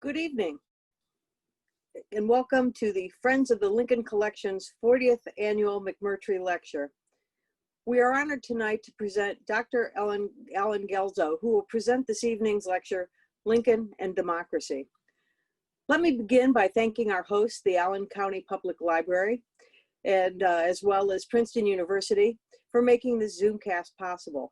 Good evening, and welcome to the Friends of the Lincoln Collection's 40th Annual McMurtry Lecture. We are honored tonight to present Dr. Alan Guelzo, who will present this evening's lecture, Lincoln and Democracy. Let me begin by thanking our host, the Allen County Public Library, and as well as Princeton University, for making this Zoomcast possible.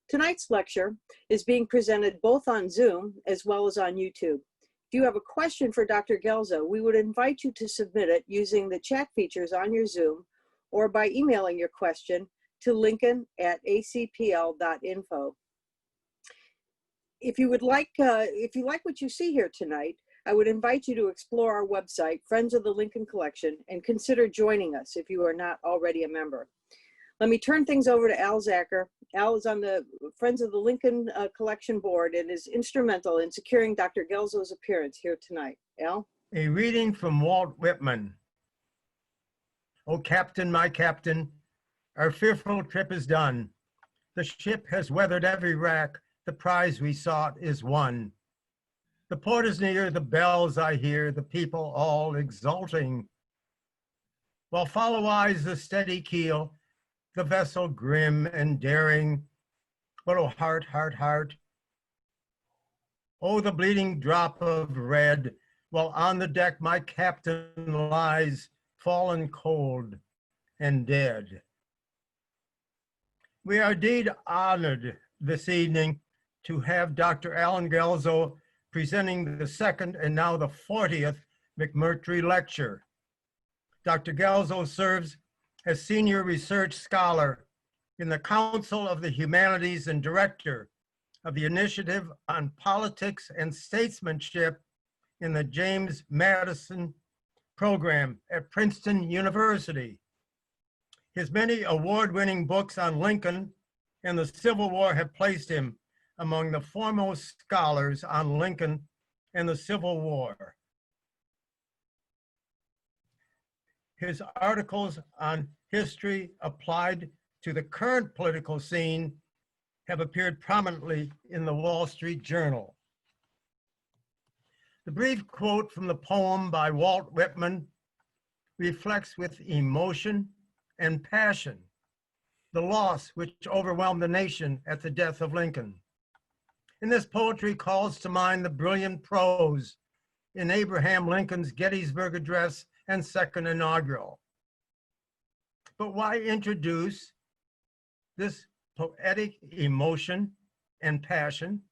Tonight's lecture is being presented both on Zoom as well as on YouTube. If you have a question for Dr. Guelzo, we would invite you to submit it using the chat features on your Zoom or by emailing your question to lincoln@acpl.info. If you like what you see here tonight, I would invite you to explore our website, Friends of the Lincoln Collection, and consider joining us if you are not already a member. Let me turn things over to Al Zacher. Al is on the Friends of the Lincoln Collection Board and is instrumental in securing Dr. Guelzo's appearance here tonight. Al? A reading from Walt Whitman. "O Captain, my Captain, our fearful trip is done. The ship has weathered every wrack, the prize we sought is won. The port is near, the bells I hear, the people all exulting. While follow eyes the steady keel, the vessel grim and daring. But oh heart, heart, heart, oh the bleeding drop of red, while on the deck my captain lies, fallen cold and dead." We are indeed honored this evening to have Dr. Alan Guelzo presenting the second and now the 40th McMurtry Lecture. Dr. Guelzo serves as Senior Research Scholar in the Council of the Humanities and Director of the Initiative on Politics and Statesmanship in the James Madison program at Princeton University. His many award-winning books on Lincoln and the Civil War have placed him among the foremost scholars on Lincoln and the Civil War. His articles on history applied to the current political scene have appeared prominently in the Wall Street Journal. The brief quote from the poem by Walt Whitman reflects with emotion and passion the loss which overwhelmed the nation at the death of Lincoln. And this poetry calls to mind the brilliant prose in Abraham Lincoln's Gettysburg Address and second inaugural. But why introduce this poetic emotion and passion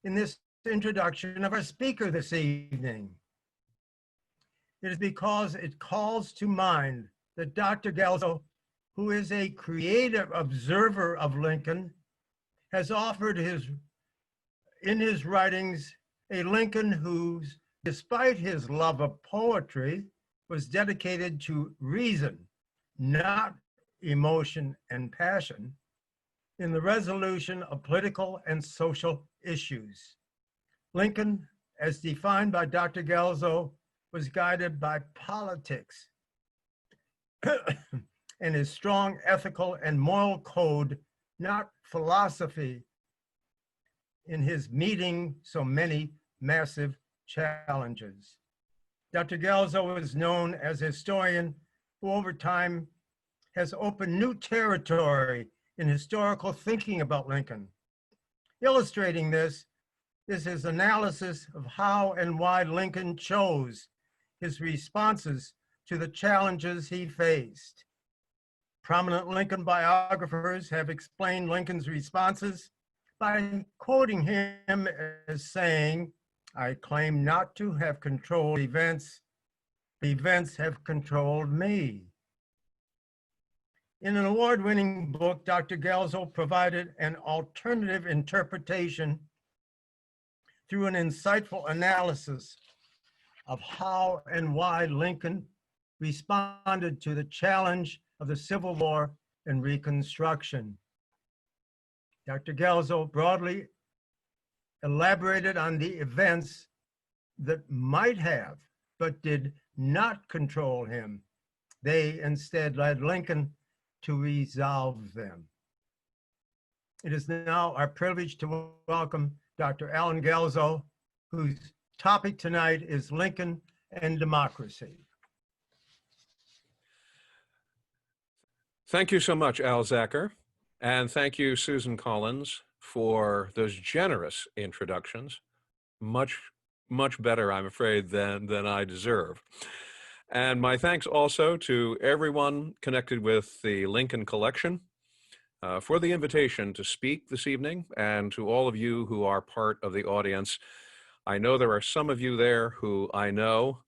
in this introduction of our speaker this evening? It is because it calls to mind that Dr. Guelzo, who is a creative observer of Lincoln, has offered in his writings a Lincoln whose, despite his love of poetry, was dedicated to reason, not emotion and passion, in the resolution of political and social issues. Lincoln, as defined by Dr. Guelzo, was guided by politics and his strong ethical and moral code, not philosophy, in his meeting so many massive challenges. Dr. Guelzo is known as a historian who over time has opened new territory in historical thinking about Lincoln. Illustrating this is his analysis of how and why Lincoln chose his responses to the challenges he faced. Prominent Lincoln biographers have explained Lincoln's responses by quoting him as saying, "I claim not to have controlled events, events have controlled me." In an award-winning book, Dr. Guelzo provided an alternative interpretation through an insightful analysis of how and why Lincoln responded to the challenge of the Civil War and Reconstruction. Dr. Guelzo broadly elaborated on the events that might have, but did not control him. They instead led Lincoln to resolve them. It is now our privilege to welcome Dr. Alan Guelzo, whose topic tonight is Lincoln and democracy. Thank you so much, Al Zacher, and thank you, Susan Collins, for those generous introductions. Much better, I'm afraid, than I deserve. And my thanks also to everyone connected with the Lincoln Collection for the invitation to speak this evening, and to all of you who are part of the audience. I know there are some of you there who I know,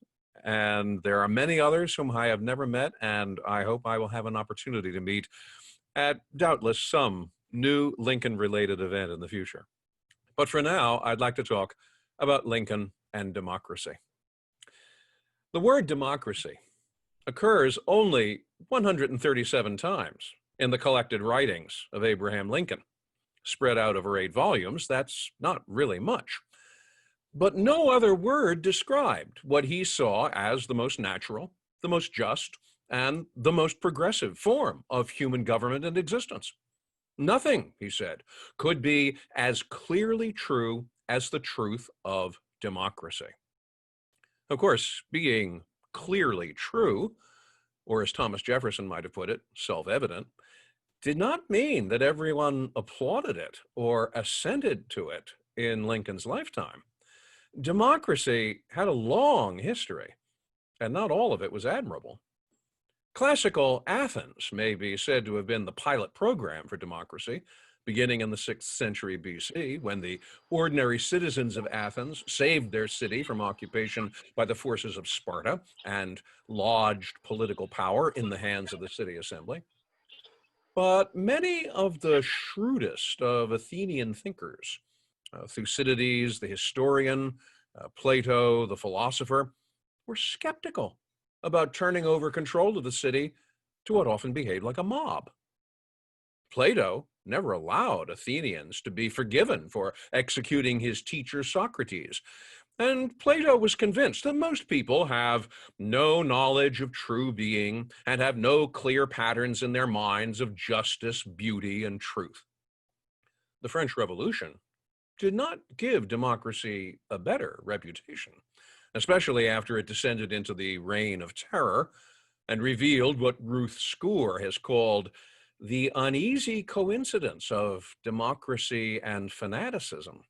and there are many others whom I have never met, and I hope I will have an opportunity to meet at doubtless some new Lincoln-related event in the future. But for now, I'd like to talk about Lincoln and democracy. The word democracy occurs only 137 times in the collected writings of Abraham Lincoln. Spread out over 8 volumes, that's not really much. But no other word described what he saw as the most natural, the most just, and the most progressive form of human government and existence. Nothing, he said, could be as clearly true as the truth of democracy. Of course, being clearly true, or as Thomas Jefferson might have put it, self-evident, did not mean that everyone applauded it or assented to it in Lincoln's lifetime. Democracy had a long history, and not all of it was admirable. Classical Athens may be said to have been the pilot program for democracy, beginning in the 6th century BC, when the ordinary citizens of Athens saved their city from occupation by the forces of Sparta and lodged political power in the hands of the city assembly. But many of the shrewdest of Athenian thinkers, Thucydides, the historian, Plato, the philosopher, were skeptical about turning over control of the city to what often behaved like a mob. Plato never allowed Athenians to be forgiven for executing his teacher Socrates, and Plato was convinced that most people have no knowledge of true being and have no clear patterns in their minds of justice, beauty, and truth. The French Revolution did not give democracy a better reputation, especially after it descended into the reign of terror and revealed what Ruth Score has called the uneasy coincidence of democracy and fanaticism.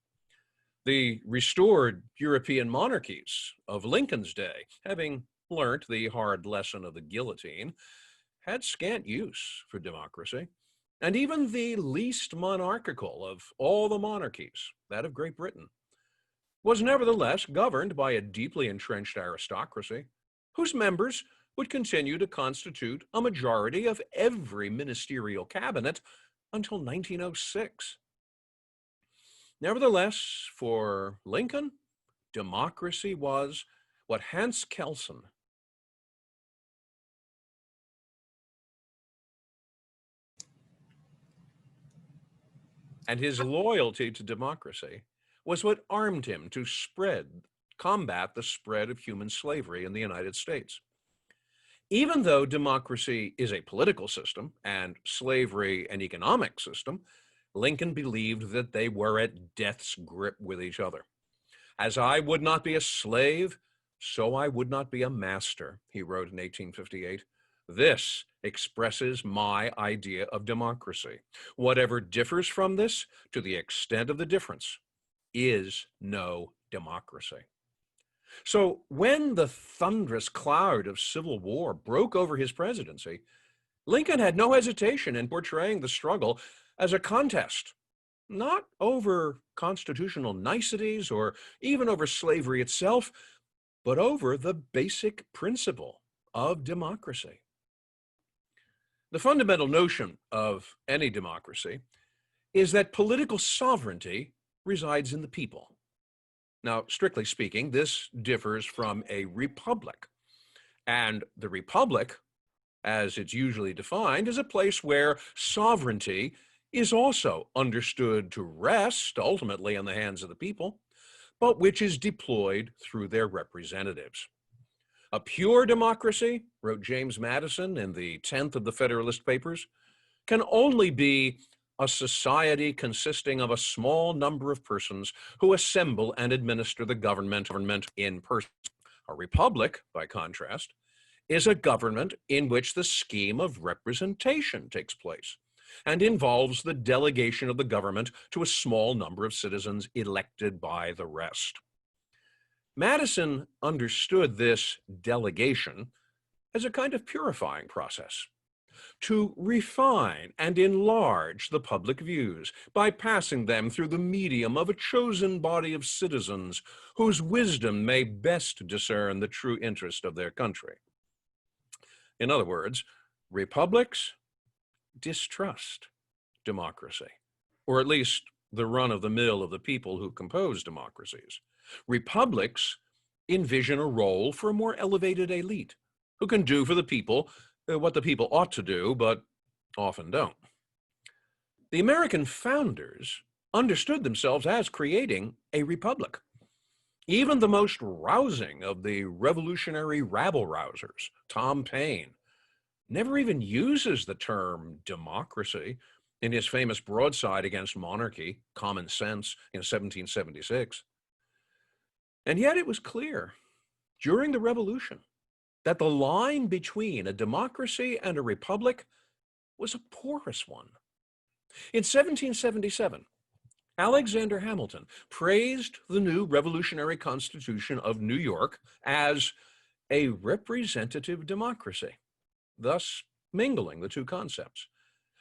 The restored European monarchies of Lincoln's day, having learnt the hard lesson of the guillotine, had scant use for democracy. And even the least monarchical of all the monarchies, that of Great Britain, was nevertheless governed by a deeply entrenched aristocracy, whose members would continue to constitute a majority of every ministerial cabinet until 1906. Nevertheless, for Lincoln, democracy was what Hans Kelsen and his loyalty to democracy was what armed him to combat the spread of human slavery in the United States. Even though democracy is a political system and slavery an economic system, Lincoln believed that they were at death's grip with each other. As I would not be a slave, so I would not be a master, he wrote in 1858. This expresses my idea of democracy. Whatever differs from this, to the extent of the difference, is no democracy. So when the thunderous cloud of civil war broke over his presidency, Lincoln had no hesitation in portraying the struggle as a contest, not over constitutional niceties or even over slavery itself, but over the basic principle of democracy. The fundamental notion of any democracy is that political sovereignty resides in the people. Now, strictly speaking, this differs from a republic. And the republic, as it's usually defined, is a place where sovereignty is also understood to rest ultimately in the hands of the people, but which is deployed through their representatives. A pure democracy, wrote James Madison in the 10th of the Federalist Papers, can only be a society consisting of a small number of persons who assemble and administer the government in person. A republic, by contrast, is a government in which the scheme of representation takes place and involves the delegation of the government to a small number of citizens elected by the rest. Madison understood this delegation as a kind of purifying process to refine and enlarge the public views by passing them through the medium of a chosen body of citizens whose wisdom may best discern the true interest of their country. In other words, republics distrust democracy, or at least the run-of-the-mill of the people who compose democracies. Republics envision a role for a more elevated elite who can do for the people what the people ought to do, but often don't. The American founders understood themselves as creating a republic. Even the most rousing of the revolutionary rabble-rousers, Tom Paine, never even uses the term democracy in his famous broadside against monarchy, Common Sense, in 1776. And yet it was clear during the Revolution that the line between a democracy and a republic was a porous one. In 1777, Alexander Hamilton praised the new revolutionary Constitution of New York as a representative democracy, thus mingling the two concepts.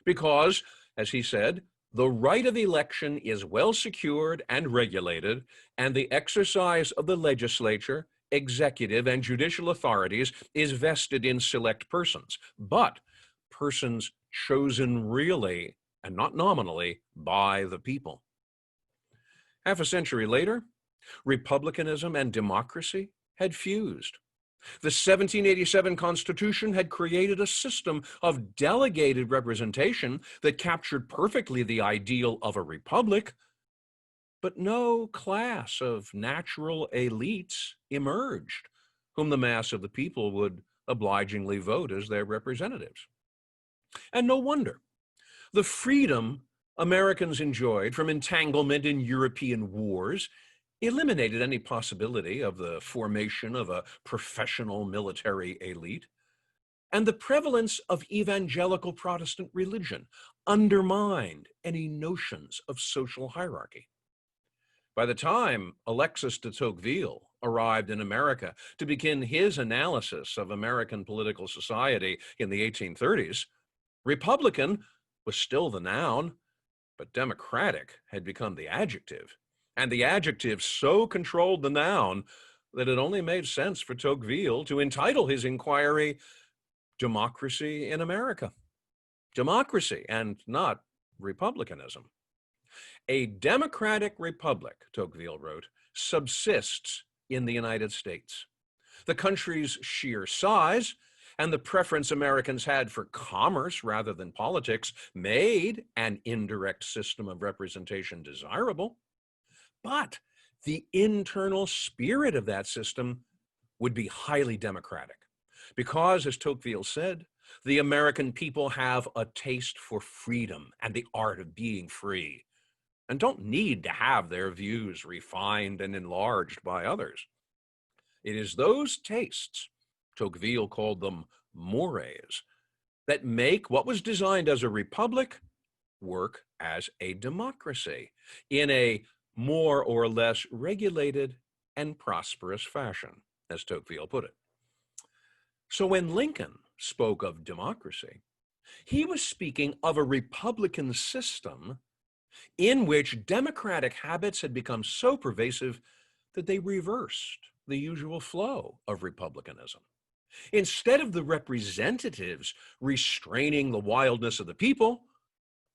Because, as he said, the right of election is well secured and regulated, and the exercise of the legislature, executive, and judicial authorities is vested in select persons, but persons chosen really and not nominally by the people. Half a century later, republicanism and democracy had fused. The 1787 Constitution had created a system of delegated representation that captured perfectly the ideal of a republic, but no class of natural elites emerged, whom the mass of the people would obligingly vote as their representatives. And no wonder. The freedom Americans enjoyed from entanglement in European wars eliminated any possibility of the formation of a professional military elite, and the prevalence of evangelical Protestant religion undermined any notions of social hierarchy. By the time Alexis de Tocqueville arrived in America to begin his analysis of American political society in the 1830s, Republican was still the noun, but democratic had become the adjective. And the adjective so controlled the noun that it only made sense for Tocqueville to entitle his inquiry, Democracy in America. Democracy and not republicanism. A democratic republic, Tocqueville wrote, subsists in the United States. The country's sheer size and the preference Americans had for commerce rather than politics made an indirect system of representation desirable. But the internal spirit of that system would be highly democratic because, as Tocqueville said, the American people have a taste for freedom and the art of being free, and don't need to have their views refined and enlarged by others. It is those tastes, Tocqueville called them mores, that make what was designed as a republic work as a democracy in a more or less regulated and prosperous fashion, as Tocqueville put it. So when Lincoln spoke of democracy, he was speaking of a republican system in which democratic habits had become so pervasive that they reversed the usual flow of republicanism. Instead of the representatives restraining the wildness of the people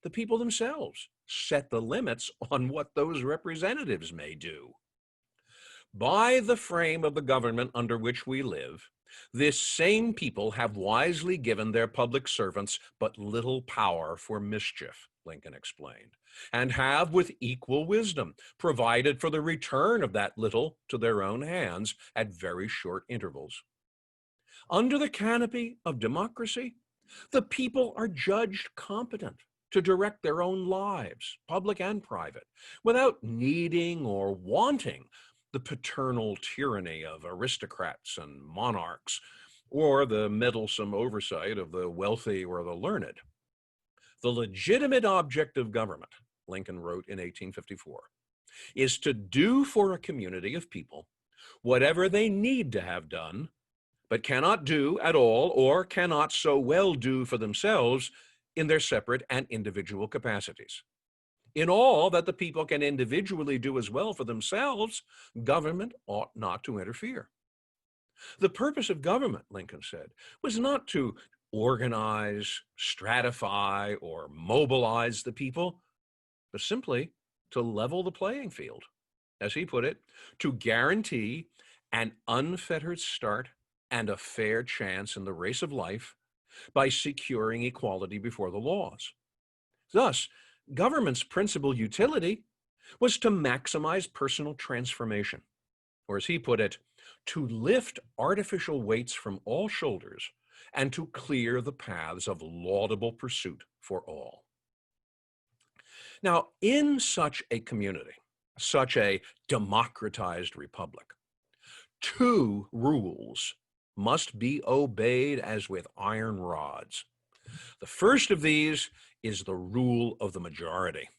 themselves set the limits on what those representatives may do. By the frame of the government under which we live, this same people have wisely given their public servants but little power for mischief, Lincoln explained, and have with equal wisdom provided for the return of that little to their own hands at very short intervals. Under the canopy of democracy, the people are judged competent to direct their own lives, public and private, without needing or wanting the paternal tyranny of aristocrats and monarchs, or the meddlesome oversight of the wealthy or the learned. The legitimate object of government, Lincoln wrote in 1854, is to do for a community of people whatever they need to have done, but cannot do at all or cannot so well do for themselves in their separate and individual capacities. In all that the people can individually do as well for themselves, government ought not to interfere. The purpose of government, Lincoln said, was not to organize, stratify, or mobilize the people, but simply to level the playing field. As he put it, to guarantee an unfettered start and a fair chance in the race of life by securing equality before the laws. Thus, government's principal utility was to maximize personal transformation, or as he put it, to lift artificial weights from all shoulders and to clear the paths of laudable pursuit for all. Now, in such a community, such a democratized republic, two rules must be obeyed as with iron rods. The first of these is the rule of the majority.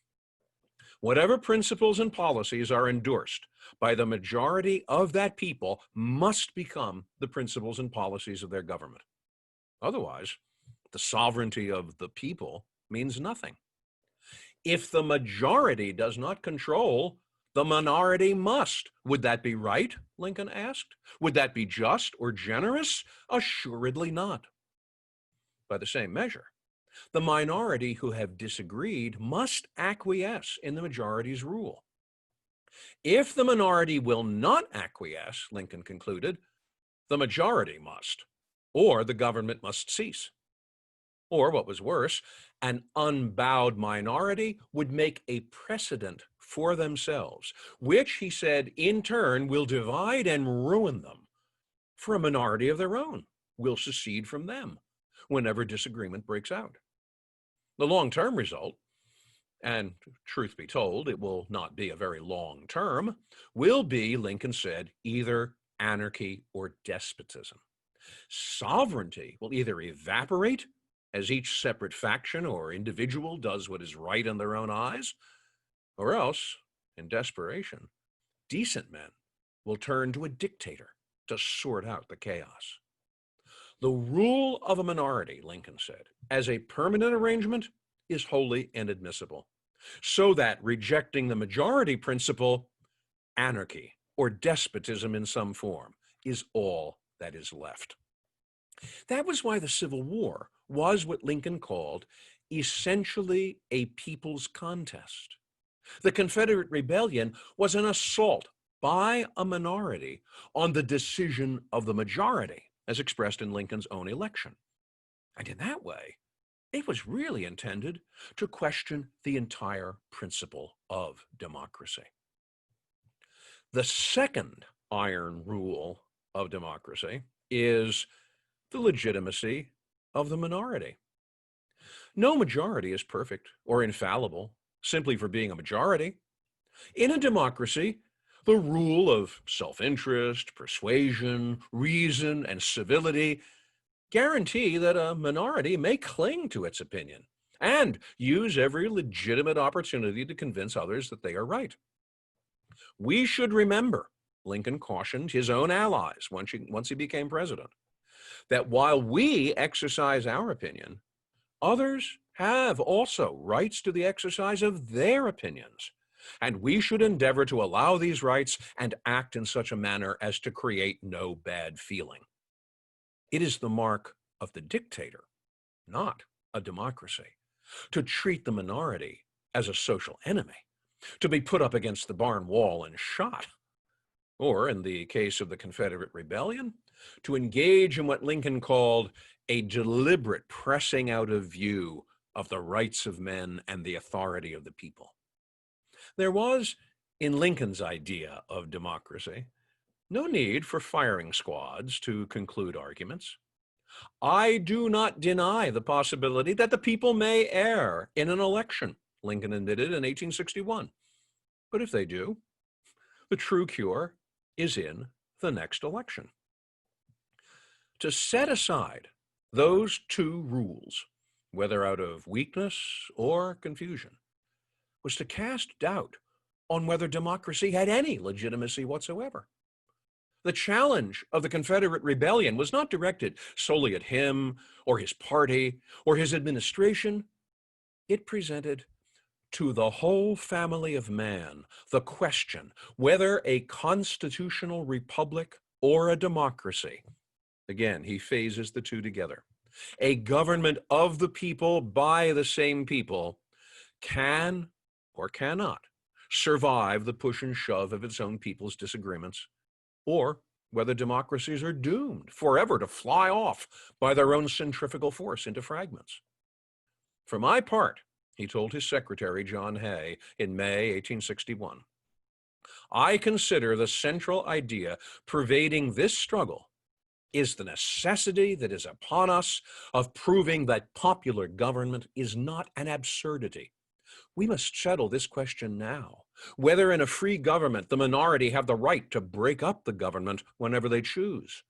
Whatever principles and policies are endorsed by the majority of that people must become the principles and policies of their government. Otherwise, the sovereignty of the people means nothing. If the majority does not control, the minority must. Would that be right? Lincoln asked. Would that be just or generous? Assuredly not. By the same measure, the minority who have disagreed must acquiesce in the majority's rule. If the minority will not acquiesce, Lincoln concluded, the majority must, or the government must cease. Or, what was worse, an unbowed minority would make a precedent for themselves, which, he said, in turn will divide and ruin them, for a minority of their own will secede from them whenever disagreement breaks out. The long-term result, and truth be told, it will not be a very long term, will be, Lincoln said, either anarchy or despotism. Sovereignty will either evaporate as each separate faction or individual does what is right in their own eyes, or else, in desperation, decent men will turn to a dictator to sort out the chaos. The rule of a minority, Lincoln said, as a permanent arrangement is wholly inadmissible, so that rejecting the majority principle, anarchy or despotism in some form is all that is left. That was why the Civil War was what Lincoln called essentially a people's contest. The Confederate Rebellion was an assault by a minority on the decision of the majority, as expressed in Lincoln's own election. And in that way, it was really intended to question the entire principle of democracy. The second iron rule of democracy is the legitimacy of the minority. No majority is perfect or infallible simply for being a majority. In a democracy, the rule of self-interest, persuasion, reason, and civility guarantee that a minority may cling to its opinion and use every legitimate opportunity to convince others that they are right. We should remember, Lincoln cautioned his own allies once he became president, that while we exercise our opinion, others have also rights to the exercise of their opinions, and we should endeavor to allow these rights and act in such a manner as to create no bad feeling. It is the mark of the dictator, not a democracy, to treat the minority as a social enemy, to be put up against the barn wall and shot, or, in the case of the Confederate Rebellion, to engage in what Lincoln called a deliberate pressing out of view of the rights of men and the authority of the people. There was, in Lincoln's idea of democracy, no need for firing squads to conclude arguments. I do not deny the possibility that the people may err in an election, Lincoln admitted in 1861. But if they do, the true cure is in the next election. To set aside those two rules, whether out of weakness or confusion, was to cast doubt on whether democracy had any legitimacy whatsoever. The challenge of the Confederate rebellion was not directed solely at him or his party or his administration. It presented to the whole family of man the question whether a constitutional republic or a democracy, again, he phases the two together, a government of the people by the same people, can or cannot survive the push and shove of its own people's disagreements, or whether democracies are doomed forever to fly off by their own centrifugal force into fragments. For my part, he told his secretary, John Hay, in May 1861, I consider the central idea pervading this struggle is the necessity that is upon us of proving that popular government is not an absurdity. We must settle this question now, whether in a free government the minority have the right to break up the government whenever they choose.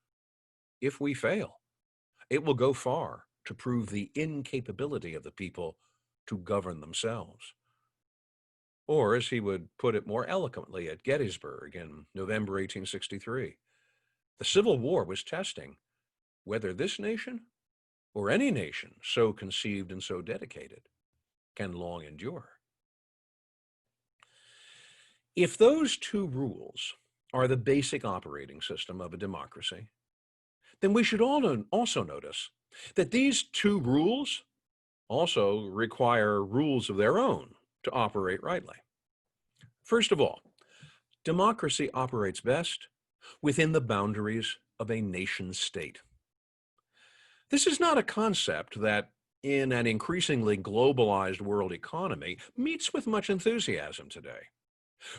If we fail, it will go far to prove the incapability of the people to govern themselves. Or, as he would put it more eloquently at Gettysburg in November 1863, the Civil War was testing whether this nation or any nation so conceived and so dedicated can long endure. If those two rules are the basic operating system of a democracy, then we should also notice that these two rules also require rules of their own to operate rightly. First of all, democracy operates best within the boundaries of a nation state. This is not a concept that, in an increasingly globalized world economy, meets with much enthusiasm today.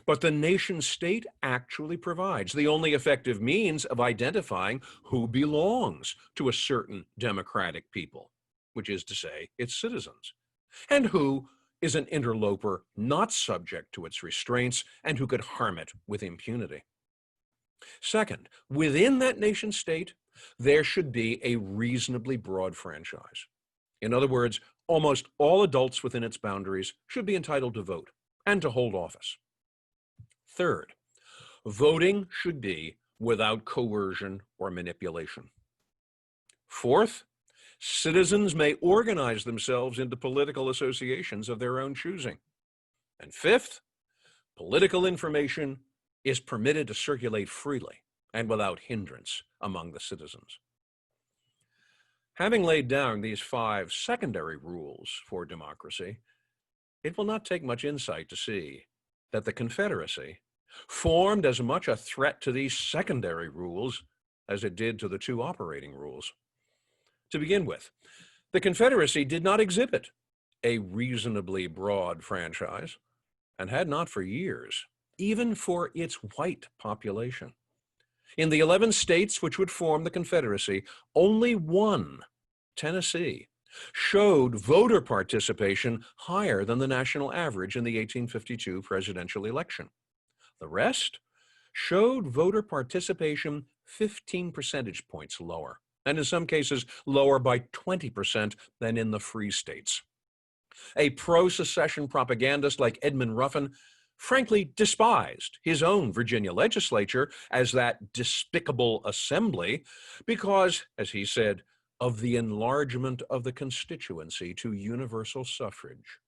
But the nation state actually provides the only effective means of identifying who belongs to a certain democratic people, which is to say, its citizens, and who is an interloper not subject to its restraints and who could harm it with impunity. Second, within that nation state, there should be a reasonably broad franchise. In other words, almost all adults within its boundaries should be entitled to vote and to hold office. Third, voting should be without coercion or manipulation. Fourth, citizens may organize themselves into political associations of their own choosing. And fifth, political information is permitted to circulate freely and without hindrance among the citizens. Having laid down these 5 secondary rules for democracy, it will not take much insight to see that the Confederacy formed as much a threat to these secondary rules as it did to the 2 operating rules. To begin with, the Confederacy did not exhibit a reasonably broad franchise and had not for years, even for its white population. In the 11 states which would form the Confederacy, only one, Tennessee, showed voter participation higher than the national average in the 1852 presidential election. The rest showed voter participation 15 percentage points lower, and in some cases lower by 20% than in the free states. A pro-secession propagandist like Edmund Ruffin frankly despised his own Virginia legislature as that despicable assembly because, as he said, of the enlargement of the constituency to universal suffrage.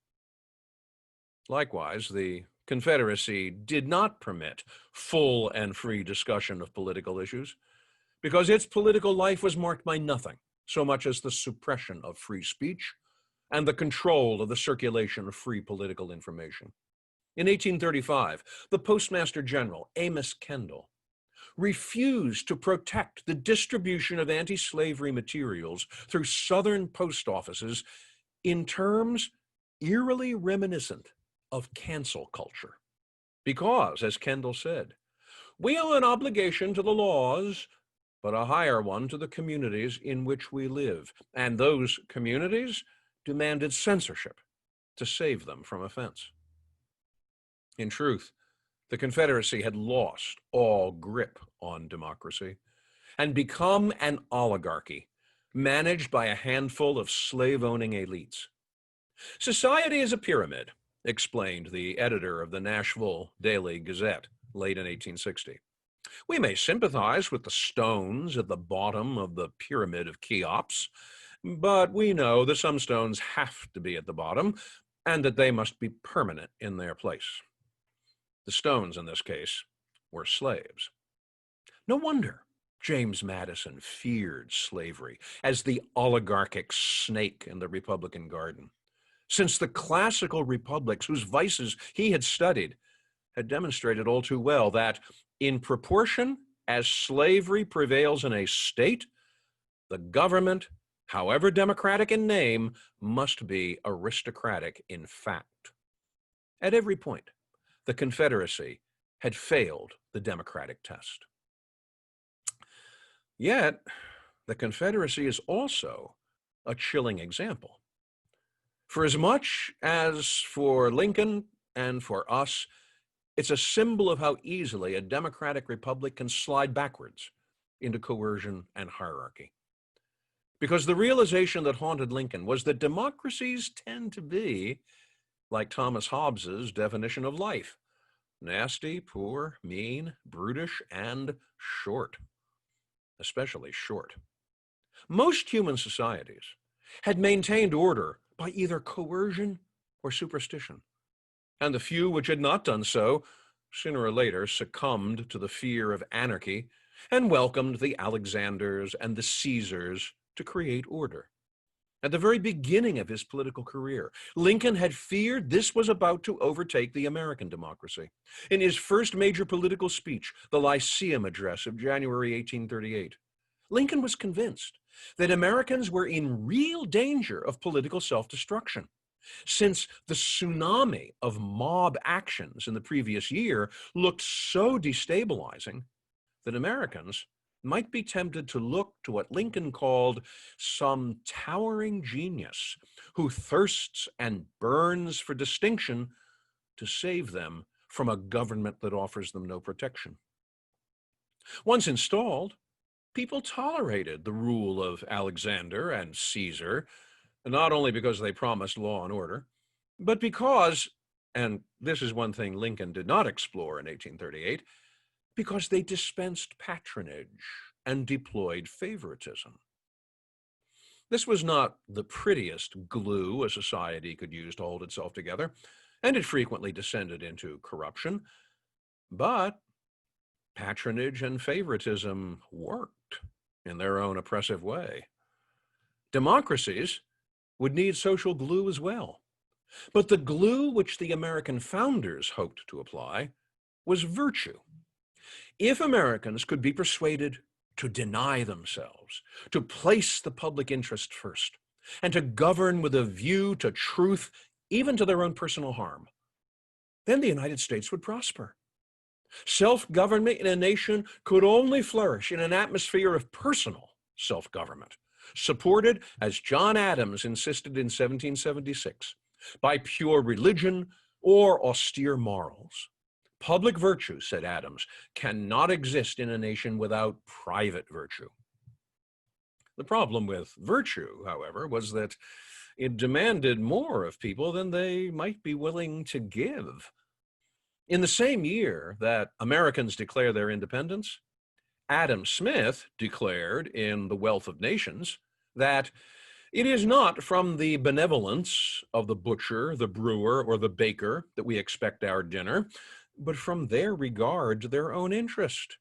Likewise, the Confederacy did not permit full and free discussion of political issues because its political life was marked by nothing so much as the suppression of free speech and the control of the circulation of free political information. In 1835, the Postmaster General, Amos Kendall, refused to protect the distribution of anti-slavery materials through Southern post offices in terms eerily reminiscent of cancel culture. Because, as Kendall said, we owe an obligation to the laws but a higher one to the communities in which we live. And those communities demanded censorship to save them from offense. In truth, the Confederacy had lost all grip on democracy and become an oligarchy managed by a handful of slave-owning elites. Society is a pyramid, explained the editor of the Nashville Daily Gazette late in 1860. We may sympathize with the stones at the bottom of the pyramid of Cheops, but we know that some stones have to be at the bottom and that they must be permanent in their place. The stones in this case were slaves. No wonder James Madison feared slavery as the oligarchic snake in the Republican garden, since the classical republics whose vices he had studied had demonstrated all too well that in proportion as slavery prevails in a state, the government, however democratic in name, must be aristocratic in fact. At every point, the Confederacy had failed the democratic test. Yet, the Confederacy is also a chilling example. For as much as for Lincoln and for us, it's a symbol of how easily a democratic republic can slide backwards into coercion and hierarchy. Because the realization that haunted Lincoln was that democracies tend to be, like Thomas Hobbes's definition of life, nasty, poor, mean, brutish, and short, especially short. Most human societies had maintained order by either coercion or superstition, and the few which had not done so sooner or later succumbed to the fear of anarchy and welcomed the Alexanders and the Caesars to create order. At the very beginning of his political career, Lincoln had feared this was about to overtake the American democracy. In his first major political speech, the Lyceum Address of January 1838, Lincoln was convinced that Americans were in real danger of political self-destruction, since the tsunami of mob actions in the previous year looked so destabilizing that Americans might be tempted to look to what Lincoln called some towering genius who thirsts and burns for distinction to save them from a government that offers them no protection. Once installed, people tolerated the rule of Alexander and Caesar, not only because they promised law and order, but because, and this is one thing Lincoln did not explore in 1838, because they dispensed patronage and deployed favoritism. This was not the prettiest glue a society could use to hold itself together, and it frequently descended into corruption, but patronage and favoritism worked in their own oppressive way. Democracies would need social glue as well, but the glue which the American founders hoped to apply was virtue. If Americans could be persuaded to deny themselves, to place the public interest first, and to govern with a view to truth, even to their own personal harm, then the United States would prosper. Self-government in a nation could only flourish in an atmosphere of personal self-government, supported, as John Adams insisted in 1776, by pure religion or austere morals. Public virtue, said Adams, cannot exist in a nation without private virtue. The problem with virtue, however, was that it demanded more of people than they might be willing to give. In the same year that Americans declare their independence, Adam Smith declared in The Wealth of Nations that it is not from the benevolence of the butcher, the brewer, or the baker that we expect our dinner, but from their regard to their own interest.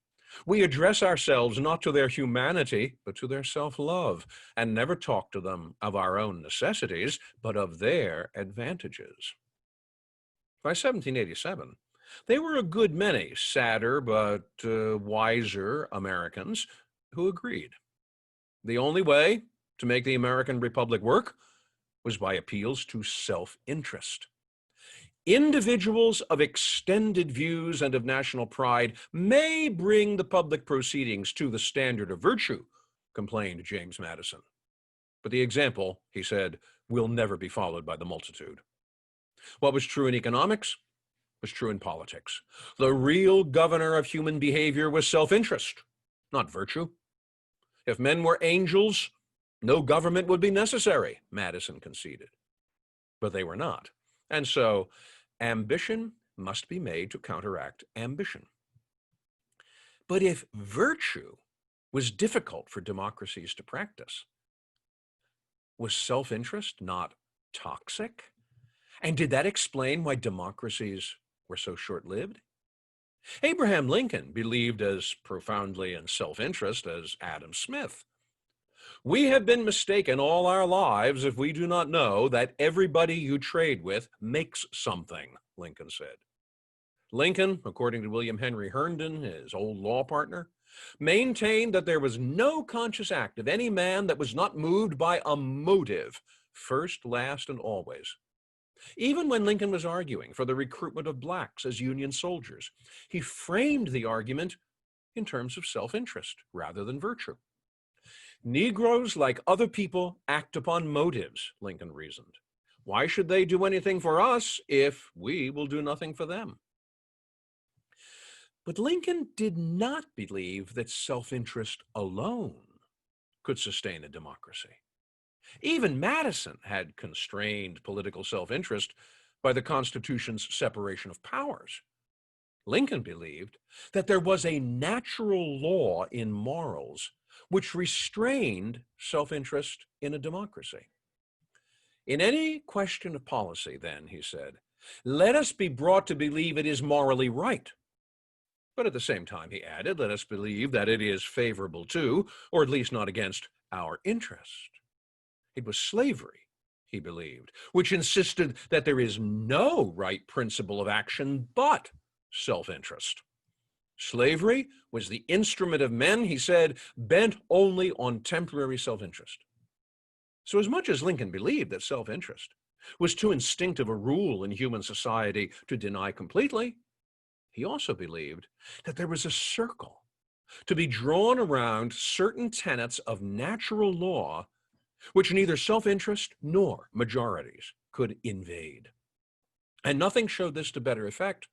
We address ourselves not to their humanity, but to their self-love, and never talk to them of our own necessities, but of their advantages. By 1787, there were a good many sadder but wiser Americans who agreed. The only way to make the American Republic work was by appeals to self-interest. Individuals of extended views and of national pride may bring the public proceedings to the standard of virtue, complained James Madison. But the example, he said, will never be followed by the multitude. What was true in economics was true in politics. The real governor of human behavior was self-interest, not virtue. If men were angels, no government would be necessary, Madison conceded. But they were not. And so ambition must be made to counteract ambition. But if virtue was difficult for democracies to practice, was self-interest not toxic? And did that explain why democracies were so short-lived? Abraham Lincoln believed as profoundly in self-interest as Adam Smith. We have been mistaken all our lives if we do not know that everybody you trade with makes something, Lincoln said. Lincoln, according to William Henry Herndon, his old law partner, maintained that there was no conscious act of any man that was not moved by a motive, first, last, and always. Even when Lincoln was arguing for the recruitment of blacks as Union soldiers, he framed the argument in terms of self-interest rather than virtue. Negroes, like other people, act upon motives, Lincoln reasoned. Why should they do anything for us if we will do nothing for them? But Lincoln did not believe that self-interest alone could sustain a democracy. Even Madison had constrained political self-interest by the Constitution's separation of powers. Lincoln believed that there was a natural law in morals which restrained self-interest in a democracy. In any question of policy, then, he said, let us be brought to believe it is morally right. But at the same time, he added, let us believe that it is favorable to, or at least not against, our interest. It was slavery, he believed, which insisted that there is no right principle of action but self-interest. Slavery was the instrument of men, he said, bent only on temporary self-interest. So as much as Lincoln believed that self-interest was too instinctive a rule in human society to deny completely, he also believed that there was a circle to be drawn around certain tenets of natural law which neither self-interest nor majorities could invade. And nothing showed this to better effect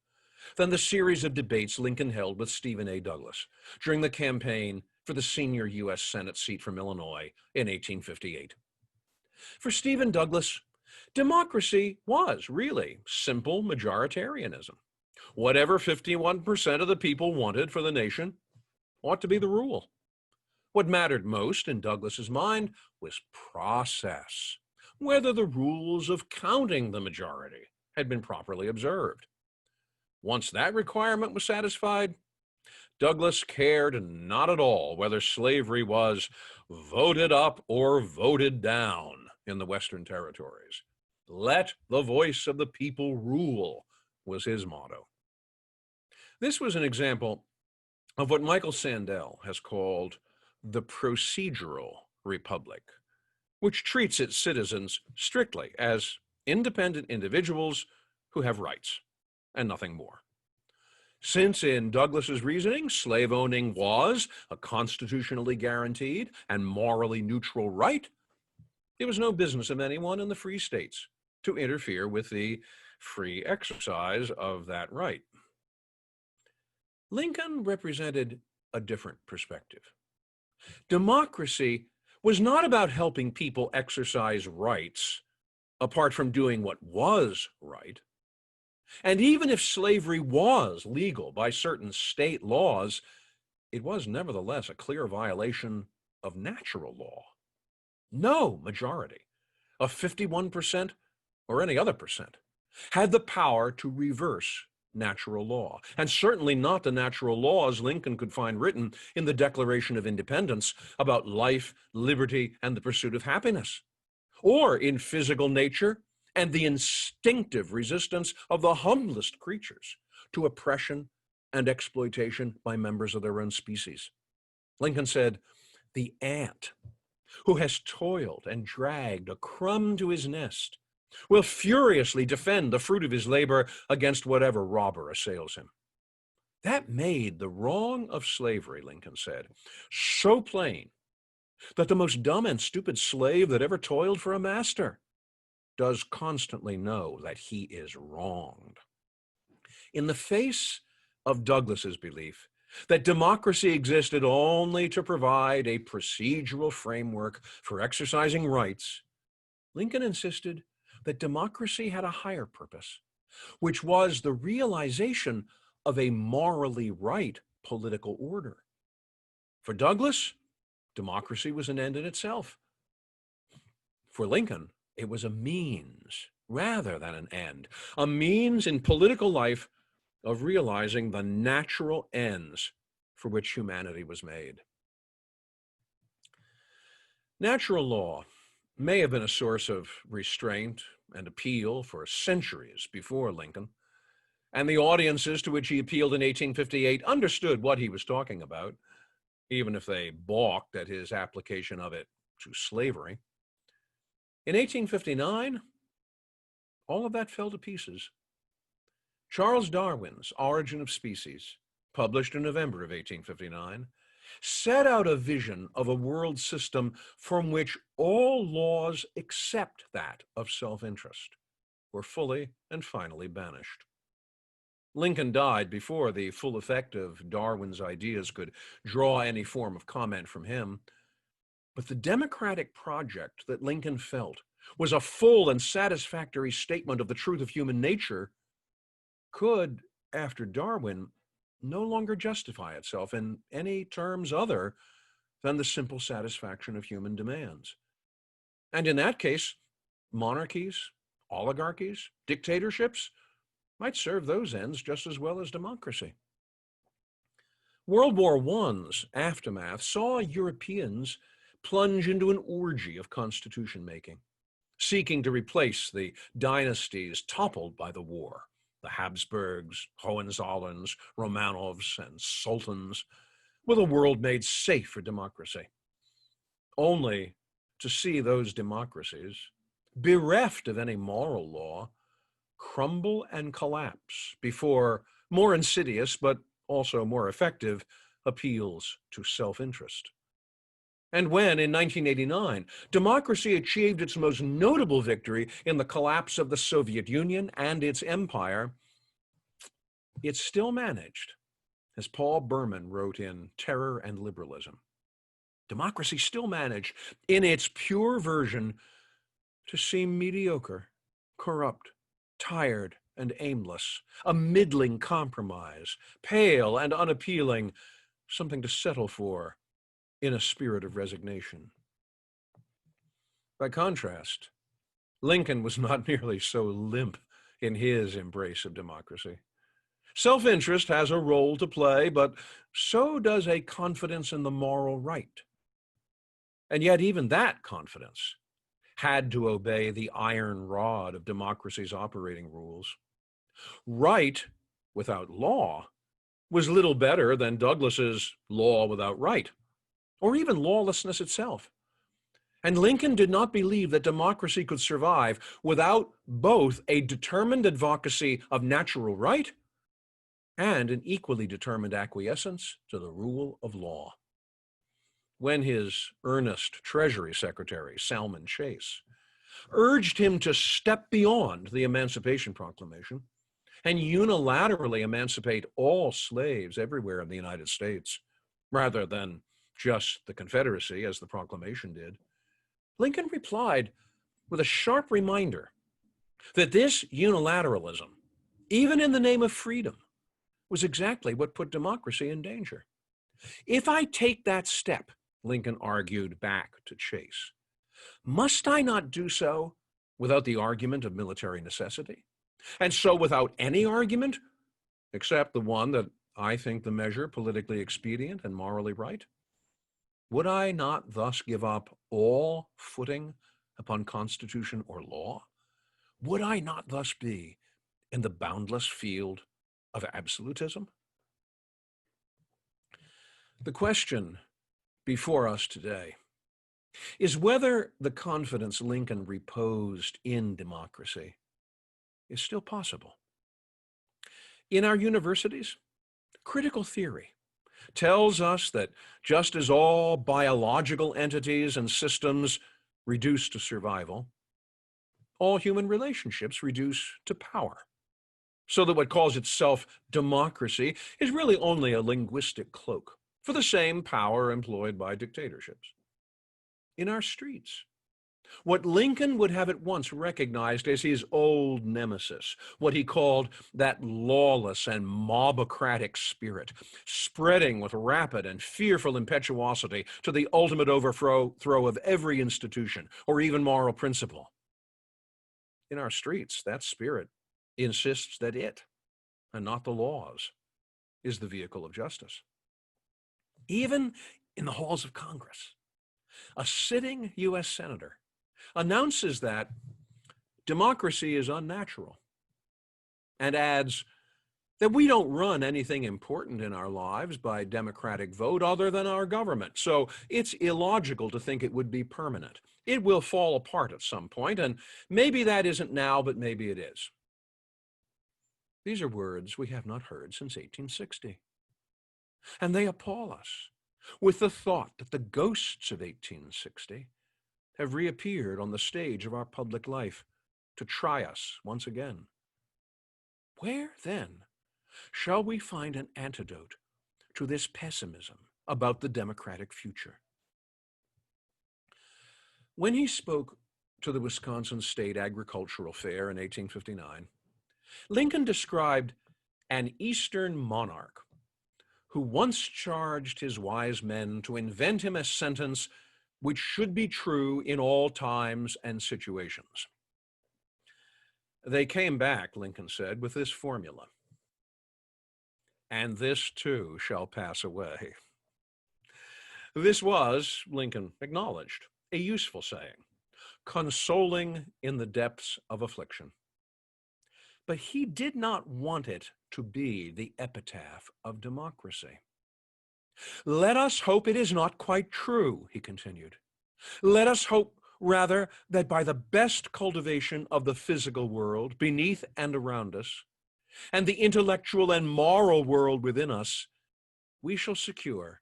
than the series of debates Lincoln held with Stephen A. Douglas during the campaign for the senior U.S. Senate seat from Illinois in 1858. For Stephen Douglas, democracy was really simple majoritarianism. Whatever 51% of the people wanted for the nation ought to be the rule. What mattered most in Douglas's mind was process, whether the rules of counting the majority had been properly observed. Once that requirement was satisfied, Douglas cared not at all whether slavery was voted up or voted down in the Western territories. Let the voice of the people rule was his motto. This was an example of what Michael Sandel has called the Procedural Republic, which treats its citizens strictly as independent individuals who have rights and nothing more. Since in Douglas's reasoning, slave owning was a constitutionally guaranteed and morally neutral right, it was no business of anyone in the free states to interfere with the free exercise of that right. Lincoln represented a different perspective. Democracy was not about helping people exercise rights apart from doing what was right. And even if slavery was legal by certain state laws, it was nevertheless a clear violation of natural law. No majority of 51% or any other percent had the power to reverse natural law, and certainly not the natural laws Lincoln could find written in the Declaration of Independence about life, liberty, and the pursuit of happiness, or in physical nature and the instinctive resistance of the humblest creatures to oppression and exploitation by members of their own species. Lincoln said, "The ant who has toiled and dragged a crumb to his nest will furiously defend the fruit of his labor against whatever robber assails him. That made the wrong of slavery, Lincoln said, so plain that the most dumb and stupid slave that ever toiled for a master does constantly know that he is wronged. In the face of Douglas's belief that democracy existed only to provide a procedural framework for exercising rights, Lincoln insisted that democracy had a higher purpose, which was the realization of a morally right political order. For Douglas, democracy was an end in itself. For Lincoln, it was a means rather than an end, a means in political life of realizing the natural ends for which humanity was made. Natural law may have been a source of restraint and appeal for centuries before Lincoln, and the audiences to which he appealed in 1858 understood what he was talking about, even if they balked at his application of it to slavery. In 1859, all of that fell to pieces. Charles Darwin's Origin of Species, published in November of 1859, set out a vision of a world system from which all laws except that of self-interest were fully and finally banished. Lincoln died before the full effect of Darwin's ideas could draw any form of comment from him. But the democratic project that Lincoln felt was a full and satisfactory statement of the truth of human nature could, after Darwin, no longer justify itself in any terms other than the simple satisfaction of human demands. And in that case, monarchies, oligarchies, dictatorships might serve those ends just as well as democracy. World War I's aftermath saw Europeans plunge into an orgy of constitution making, seeking to replace the dynasties toppled by the war, the Habsburgs, Hohenzollerns, Romanovs, and Sultans, with a world made safe for democracy, only to see those democracies, bereft of any moral law, crumble and collapse before more insidious but also more effective appeals to self-interest. And when, in 1989, democracy achieved its most notable victory in the collapse of the Soviet Union and its empire, it still managed, as Paul Berman wrote in Terror and Liberalism, democracy still managed, in its pure version, to seem mediocre, corrupt, tired and aimless, a middling compromise, pale and unappealing, something to settle for in a spirit of resignation. By contrast, Lincoln was not nearly so limp in his embrace of democracy. Self-interest has a role to play, but so does a confidence in the moral right. And yet even that confidence had to obey the iron rod of democracy's operating rules. Right without law was little better than Douglas's law without right, or even lawlessness itself. And Lincoln did not believe that democracy could survive without both a determined advocacy of natural right and an equally determined acquiescence to the rule of law. When his earnest Treasury Secretary, Salmon Chase, urged him to step beyond the Emancipation Proclamation and unilaterally emancipate all slaves everywhere in the United States, rather than just the Confederacy, as the proclamation did, Lincoln replied with a sharp reminder that this unilateralism, even in the name of freedom, was exactly what put democracy in danger. If I take that step, Lincoln argued back to Chase, must I not do so without the argument of military necessity? And so without any argument, except the one that I think the measure politically expedient and morally right? Would I not thus give up all footing upon constitution or law? Would I not thus be in the boundless field of absolutism? The question before us today is whether the confidence Lincoln reposed in democracy is still possible. In our universities, critical theory tells us that just as all biological entities and systems reduce to survival, all human relationships reduce to power. So that what calls itself democracy is really only a linguistic cloak for the same power employed by dictatorships. In our streets, what Lincoln would have at once recognized as his old nemesis, what he called that lawless and mobocratic spirit, spreading with rapid and fearful impetuosity to the ultimate overthrow of every institution or even moral principle. In our streets, that spirit insists that it, and not the laws, is the vehicle of justice. Even in the halls of Congress, a sitting U.S. senator announces that democracy is unnatural and adds that we don't run anything important in our lives by democratic vote other than our government. So it's illogical to think it would be permanent. It will fall apart at some point, and maybe that isn't now, but maybe it is. These are words we have not heard since 1860. And they appall us with the thought that the ghosts of 1860 have reappeared on the stage of our public life to try us once again. Where, then, shall we find an antidote to this pessimism about the democratic future? When he spoke to the Wisconsin State Agricultural Fair in 1859, Lincoln described an Eastern monarch who once charged his wise men to invent him a sentence which should be true in all times and situations. They came back, Lincoln said, with this formula: and this too shall pass away. This was, Lincoln acknowledged, a useful saying, consoling in the depths of affliction. But he did not want it to be the epitaph of democracy. Let us hope it is not quite true, he continued. Let us hope, rather, that by the best cultivation of the physical world beneath and around us, and the intellectual and moral world within us, we shall secure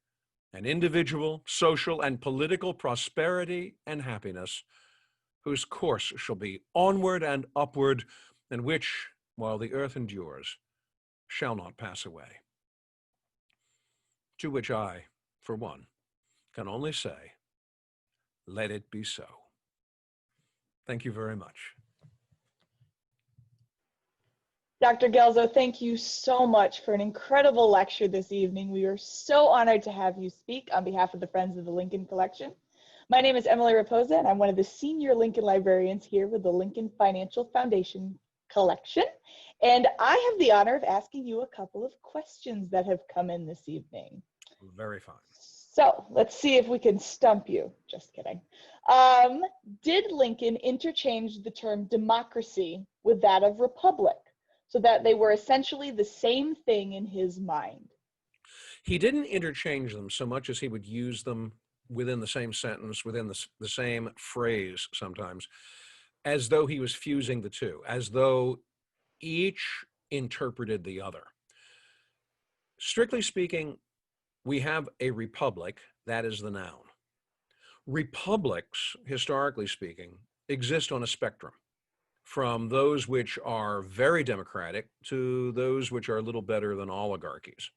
an individual, social, and political prosperity and happiness, whose course shall be onward and upward, and which, while the earth endures, shall not pass away. To which I, for one, can only say, let it be so. Thank you very much. Dr. Guelzo, thank you so much for an incredible lecture this evening. We are so honored to have you speak on behalf of the Friends of the Lincoln Collection. My name is Emily Raposa, and I'm one of the senior Lincoln librarians here with the Lincoln Financial Foundation Collection. And I have the honor of asking you a couple of questions that have come in this evening. Very fine. So let's see if we can stump you. Just kidding. Did Lincoln interchange the term democracy with that of republic, so that they were essentially the same thing in his mind? He didn't interchange them so much as he would use them within the same sentence, within the same phrase sometimes, as though he was fusing the two, as though each interpreted the other. Strictly speaking, we have a republic, that is the noun. Republics, historically speaking, exist on a spectrum, from those which are very democratic to those which are a little better than oligarchies.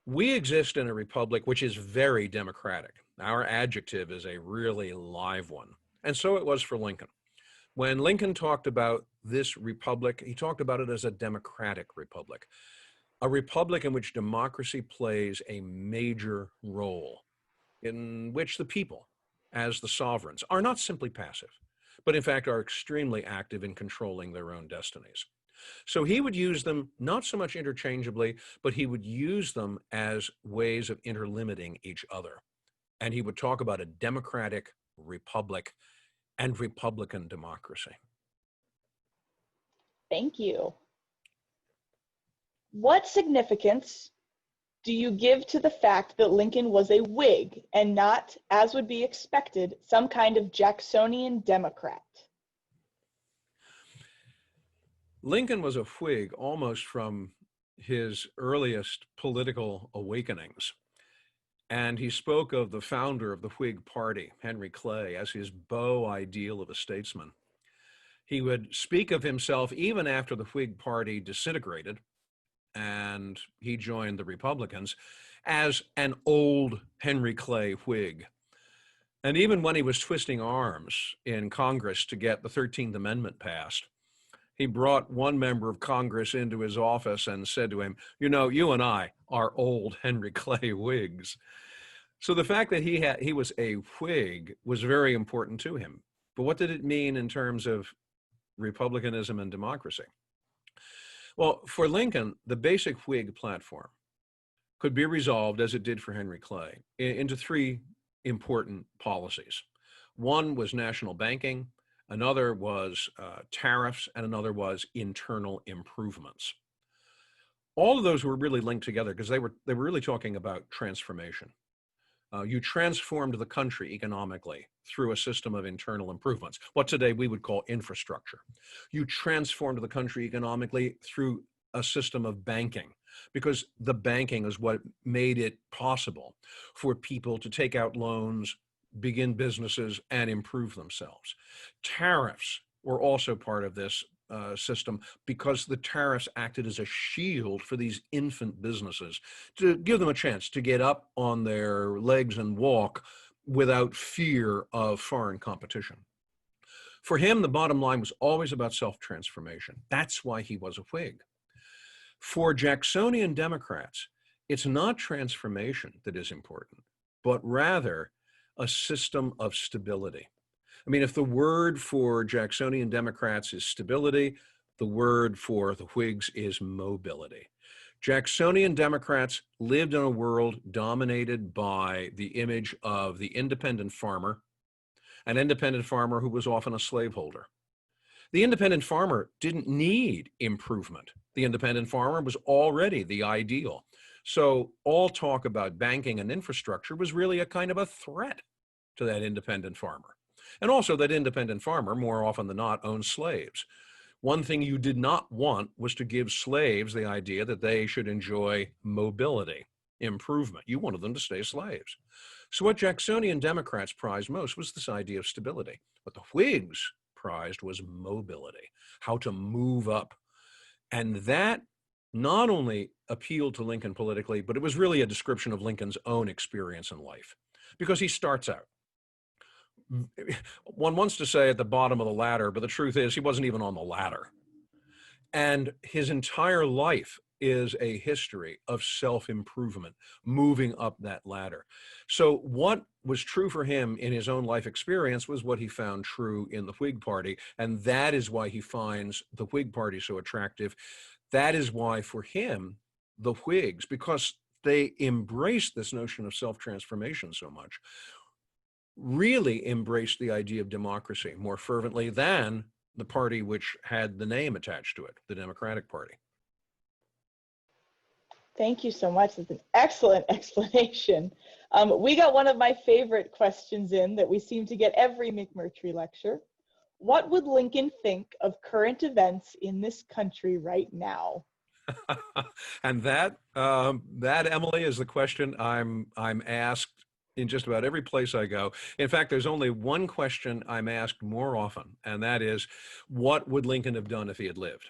We exist in a republic which is very democratic. Our adjective is a really live one. And so it was for Lincoln. When Lincoln talked about this republic, he talked about it as a democratic republic, a republic in which democracy plays a major role, in which the people, as the sovereigns, are not simply passive, but in fact are extremely active in controlling their own destinies. So he would use them not so much interchangeably, but he would use them as ways of interlimiting each other. And he would talk about a democratic republic and republican democracy. Thank you. What significance do you give to the fact that Lincoln was a Whig and not, as would be expected, some kind of Jacksonian Democrat? Lincoln was a Whig almost from his earliest political awakenings. And he spoke of the founder of the Whig Party, Henry Clay, as his beau ideal of a statesman. He would speak of himself even after the Whig Party disintegrated and he joined the Republicans as an old Henry Clay Whig. And even when he was twisting arms in Congress to get the 13th Amendment passed, he brought one member of Congress into his office and said to him, you know, you and I are old Henry Clay Whigs. So the fact that he was a Whig was very important to him. But what did it mean in terms of republicanism and democracy? Well, for Lincoln, the basic Whig platform could be resolved, as it did for Henry Clay, into three important policies. One was national banking, another was tariffs, and another was internal improvements. All of those were really linked together because they were really talking about transformation. You transformed the country economically through a system of internal improvements, what today we would call infrastructure. You transformed the country economically through a system of banking, because the banking is what made it possible for people to take out loans, begin businesses, and improve themselves. Tariffs were also part of this system because the tariffs acted as a shield for these infant businesses to give them a chance to get up on their legs and walk without fear of foreign competition. For him, the bottom line was always about self-transformation. That's why he was a Whig. For Jacksonian Democrats, it's not transformation that is important, but rather a system of stability. I mean, if the word for Jacksonian Democrats is stability, the word for the Whigs is mobility. Jacksonian Democrats lived in a world dominated by the image of the independent farmer, an independent farmer who was often a slaveholder. The independent farmer didn't need improvement. The independent farmer was already the ideal. So all talk about banking and infrastructure was really a kind of a threat to that independent farmer. And also that independent farmer, more often than not, owned slaves. One thing you did not want was to give slaves the idea that they should enjoy mobility, improvement. You wanted them to stay slaves. So what Jacksonian Democrats prized most was this idea of stability. What the Whigs prized was mobility, how to move up. And that not only appealed to Lincoln politically, but it was really a description of Lincoln's own experience in life. Because he starts out, one wants to say at the bottom of the ladder, but the truth is he wasn't even on the ladder. And his entire life is a history of self-improvement, moving up that ladder. So what was true for him in his own life experience was what he found true in the Whig Party. And that is why he finds the Whig Party so attractive. That is why for him, the Whigs, because they embraced this notion of self-transformation so much, really embraced the idea of democracy more fervently than the party which had the name attached to it, the Democratic Party. Thank you so much. That's an excellent explanation. We got one of my favorite questions in that we seem to get every McMurtry lecture. What would Lincoln think of current events in this country right now? And that Emily is the question I'm asked in just about every place I go. In fact, there's only one question I'm asked more often, and that is, what would Lincoln have done if he had lived?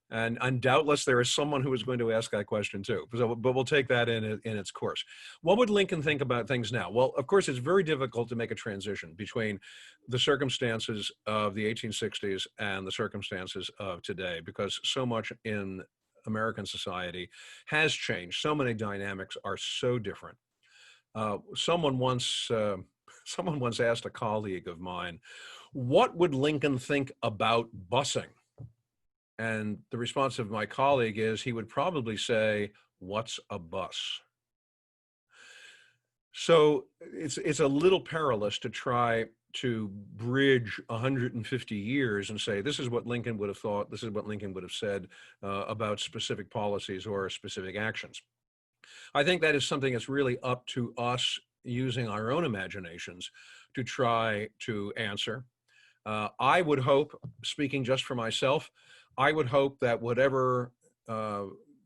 And doubtless there is someone who is going to ask that question too, but we'll take that in its course. What would Lincoln think about things now? Well, of course, it's very difficult to make a transition between the circumstances of the 1860s and the circumstances of today, because so much in American society has changed. So many dynamics are so different. Someone once asked a colleague of mine, what would Lincoln think about busing? And the response of my colleague is he would probably say, what's a bus? So it's a little perilous to try to bridge 150 years and say, this is what Lincoln would have thought, this is what Lincoln would have said about specific policies or specific actions. I think that is something that's really up to us using our own imaginations to try to answer. I would hope, speaking just for myself, I would hope that whatever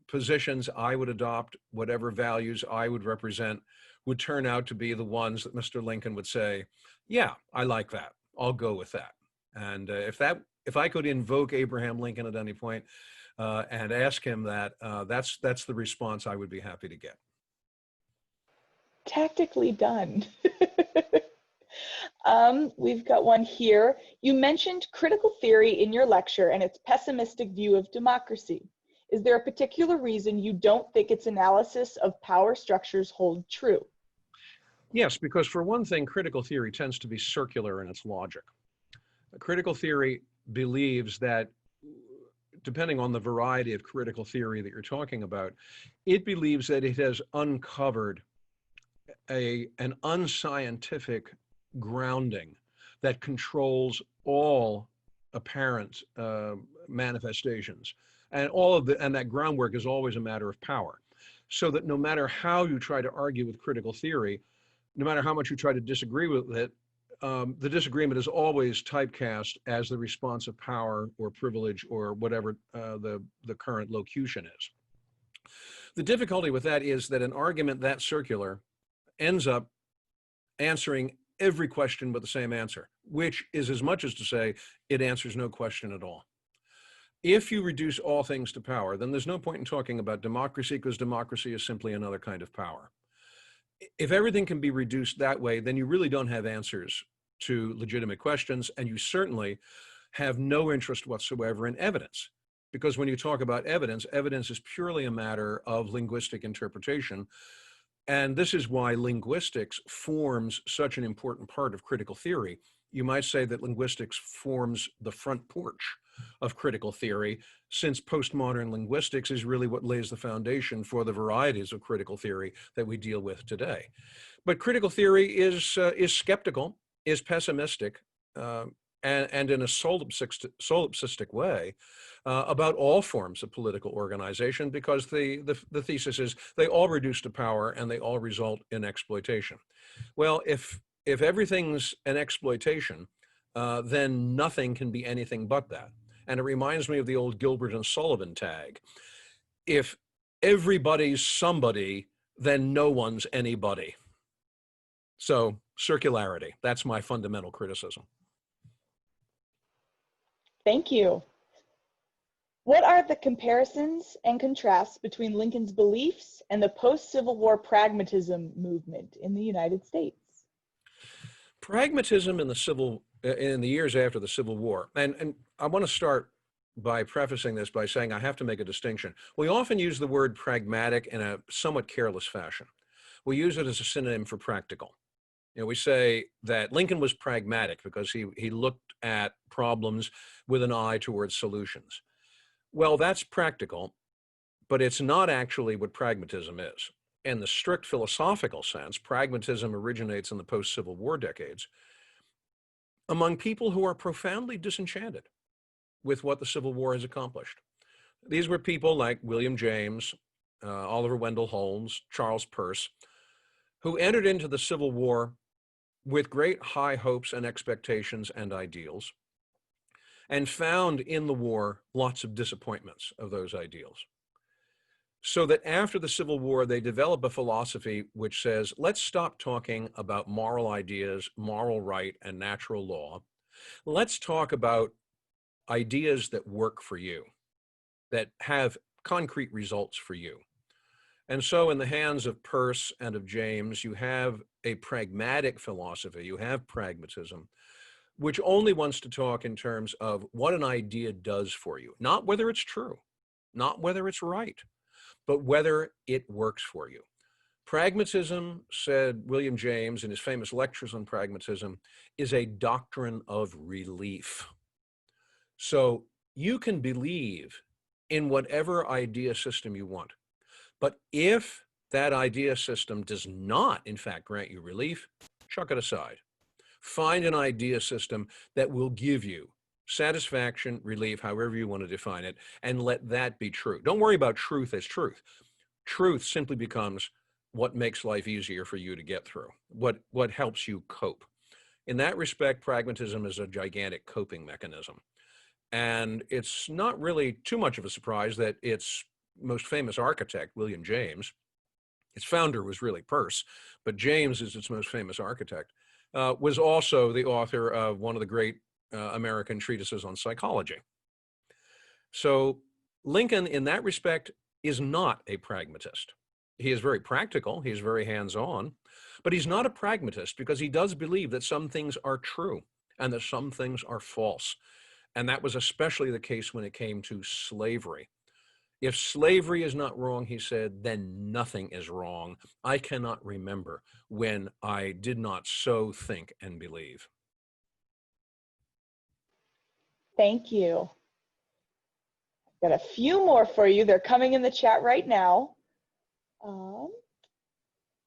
positions I would adopt, whatever values I would represent, would turn out to be the ones that Mr. Lincoln would say, yeah, I like that. I'll go with that. And if I could invoke Abraham Lincoln at any point and ask him that, that's the response I would be happy to get. Tactically done. We've got one here. You mentioned critical theory in your lecture and its pessimistic view of democracy. Is there a particular reason you don't think its analysis of power structures hold true? Yes, because for one thing, critical theory tends to be circular in its logic. Critical theory believes that, depending on the variety of critical theory that you're talking about, it believes that it has uncovered an unscientific grounding that controls all apparent manifestations, and and that groundwork is always a matter of power. So that no matter how you try to argue with critical theory, no matter how much you try to disagree with it, the disagreement is always typecast as the response of power or privilege or whatever the current locution is. The difficulty with that is that an argument that circular ends up answering every question with the same answer, which is as much as to say it answers no question at all. If you reduce all things to power, then there's no point in talking about democracy, because democracy is simply another kind of power. If everything can be reduced that way, then you really don't have answers to legitimate questions, and you certainly have no interest whatsoever in evidence. Because when you talk about evidence, evidence is purely a matter of linguistic interpretation. And this is why linguistics forms such an important part of critical theory. You might say that linguistics forms the front porch of critical theory, since postmodern linguistics is really what lays the foundation for the varieties of critical theory that we deal with today. But critical theory is skeptical, is pessimistic, and in a solipsistic way about all forms of political organization, because the thesis is they all reduce to power and they all result in exploitation. Well, if everything's an exploitation, then nothing can be anything but that. And it reminds me of the old Gilbert and Sullivan tag. If everybody's somebody, then no one's anybody. So circularity, that's my fundamental criticism. Thank you. What are the comparisons and contrasts between Lincoln's beliefs and the post-Civil War pragmatism movement in the United States? Pragmatism in the years after the Civil War, and I want to start by prefacing this by saying I have to make a distinction. We often use the word pragmatic in a somewhat careless fashion. We use it as a synonym for practical. You know, we say that Lincoln was pragmatic because he looked at problems with an eye towards solutions. Well, that's practical, but it's not actually what pragmatism is. In the strict philosophical sense, pragmatism originates in the post-Civil War decades among people who are profoundly disenchanted with what the Civil War has accomplished. These were people like William James, Oliver Wendell Holmes, Charles Peirce, who entered into the Civil War with great high hopes and expectations and ideals, and found in the war lots of disappointments of those ideals. So that after the Civil War, they develop a philosophy which says, let's stop talking about moral ideas, moral right, and natural law. Let's talk about ideas that work for you, that have concrete results for you. And so in the hands of Peirce and of James, you have a pragmatic philosophy, you have pragmatism, which only wants to talk in terms of what an idea does for you, not whether it's true, not whether it's right, but whether it works for you. Pragmatism, said William James in his famous lectures on pragmatism, is a doctrine of relief. So you can believe in whatever idea system you want, but if that idea system does not, in fact, grant you relief, chuck it aside. Find an idea system that will give you satisfaction, relief, however you want to define it, and let that be true. Don't worry about truth as truth. Truth simply becomes what makes life easier for you to get through, what helps you cope. In that respect, pragmatism is a gigantic coping mechanism. And it's not really too much of a surprise that its most famous architect, William James, its founder was really Peirce, but James is its most famous architect, was also the author of one of the great American treatises on psychology. So Lincoln, in that respect, is not a pragmatist. He is very practical, he's very hands-on, but he's not a pragmatist because he does believe that some things are true and that some things are false. And that was especially the case when it came to slavery. If slavery is not wrong, he said, then nothing is wrong. I cannot remember when I did not so think and believe. Thank you. Got a few more for you. They're coming in the chat right now.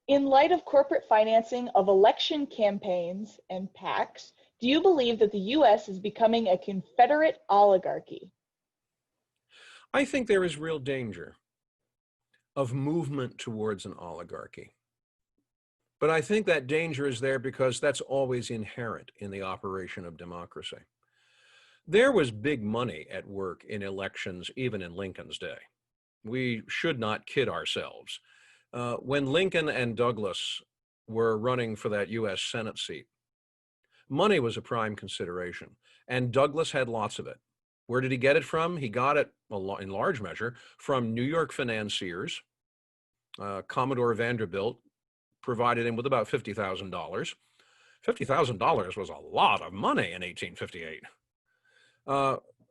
In light of corporate financing of election campaigns and PACs, do you believe that the U.S. is becoming a Confederate oligarchy? I think there is real danger of movement towards an oligarchy. But I think that danger is there because that's always inherent in the operation of democracy. There was big money at work in elections, even in Lincoln's day. We should not kid ourselves. When Lincoln and Douglas were running for that U.S. Senate seat, money was a prime consideration, and Douglas had lots of it. Where did he get it from? He got it, in large measure, from New York financiers. Commodore Vanderbilt provided him with about $50,000. $50,000 was a lot of money in 1858.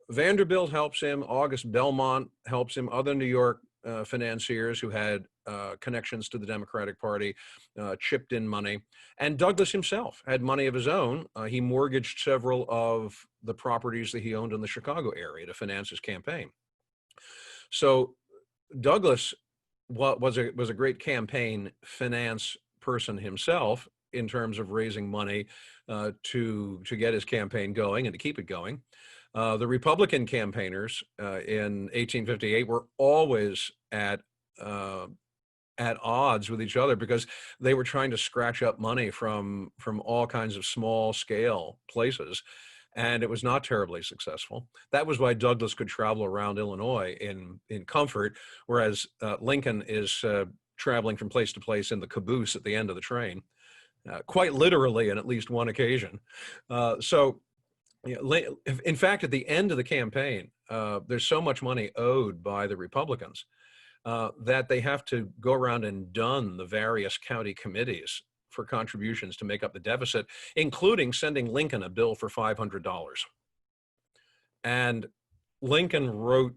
Vanderbilt helps him, August Belmont helps him, other New York financiers who had connections to the Democratic Party chipped in money. And Douglas himself had money of his own. He mortgaged several of the properties that he owned in the Chicago area to finance his campaign. So Douglas was a great campaign finance person himself in terms of raising money to get his campaign going and to keep it going. The Republican campaigners in 1858 were always at odds with each other because they were trying to scratch up money from all kinds of small scale places, and it was not terribly successful. That was why Douglas could travel around Illinois in comfort, whereas Lincoln is traveling from place to place in the caboose at the end of the train, quite literally on at least one occasion. In fact, at the end of the campaign, there's so much money owed by the Republicans that they have to go around and dun the various county committees for contributions to make up the deficit, including sending Lincoln a bill for $500. And Lincoln wrote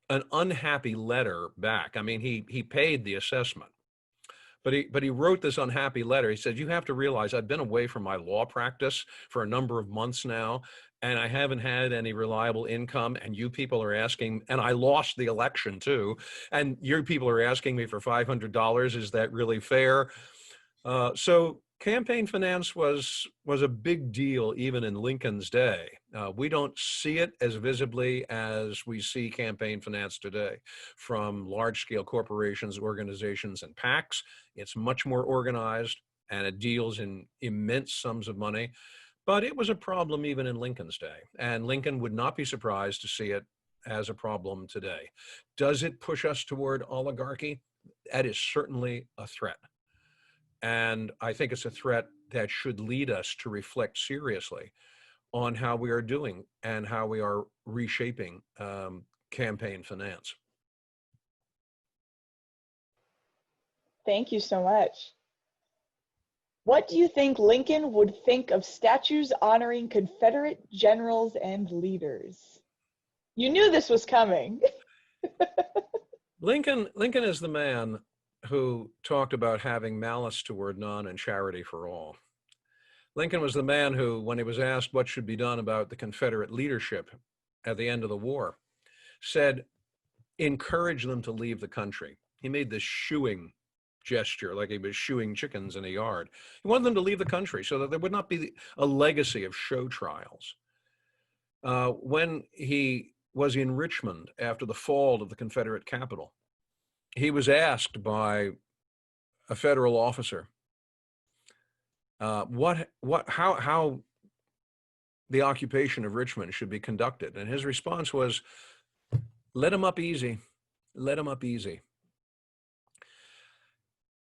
an unhappy letter back. I mean, he paid the assessment, but he wrote this unhappy letter. He said, "You have to realize I've been away from my law practice for a number of months now, and I haven't had any reliable income, and you people are asking, and I lost the election too, and your people are asking me for $500. Is that really fair?" So campaign finance was a big deal even in Lincoln's day. We don't see it as visibly as we see campaign finance today from large-scale corporations, organizations, and PACs. It's much more organized, and it deals in immense sums of money. But it was a problem even in Lincoln's day, and Lincoln would not be surprised to see it as a problem today. Does it push us toward oligarchy? That is certainly a threat. And I think it's a threat that should lead us to reflect seriously on how we are doing and how we are reshaping campaign finance. Thank you so much. What do you think Lincoln would think of statues honoring Confederate generals and leaders? You knew this was coming. Lincoln is the man who talked about having malice toward none and charity for all. Lincoln was the man who, when he was asked what should be done about the Confederate leadership at the end of the war, said, encourage them to leave the country. He made this shooing gesture, like he was shooing chickens in a yard. He wanted them to leave the country so that there would not be a legacy of show trials. When he was in Richmond after the fall of the Confederate capital, he was asked by a federal officer how the occupation of Richmond should be conducted. And his response was, let him up easy, let him up easy.